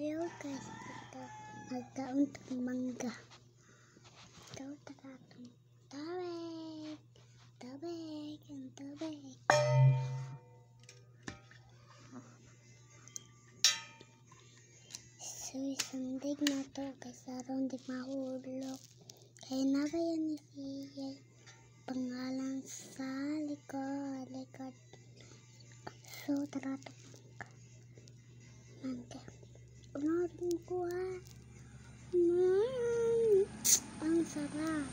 Hello guys, ito magkauntong mangga. Ito taratong tubig. So isandig na to kasi aron di mahulog. Kaya na ba yan ifiyay pangalan sa likod. So taratong mangga. Unarin ko ha. Ang sarap.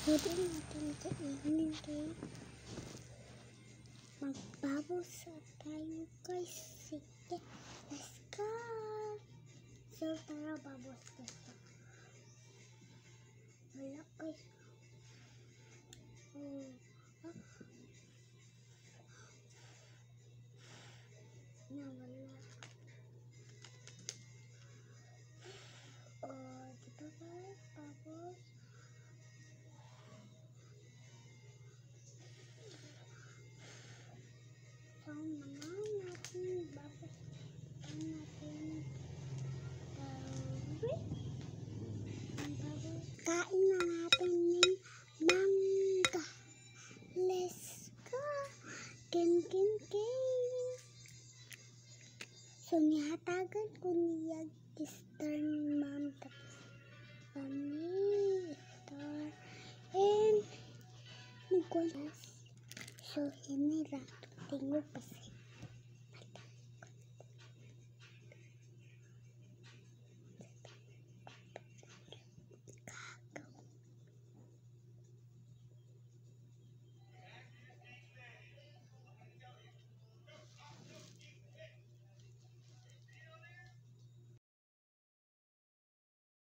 Pwede natin kainin kayo. Magbabosa tayo guys. Sige, let's go. So tara babos ka. Wala guys. Nawala. Kita balik babos. So naman natin babos. Kain na natin ng mangga. Let's go. Kin. So nihatagan ko niya Eastern Mom tapos Star and nagkunas. So hinira tingog pa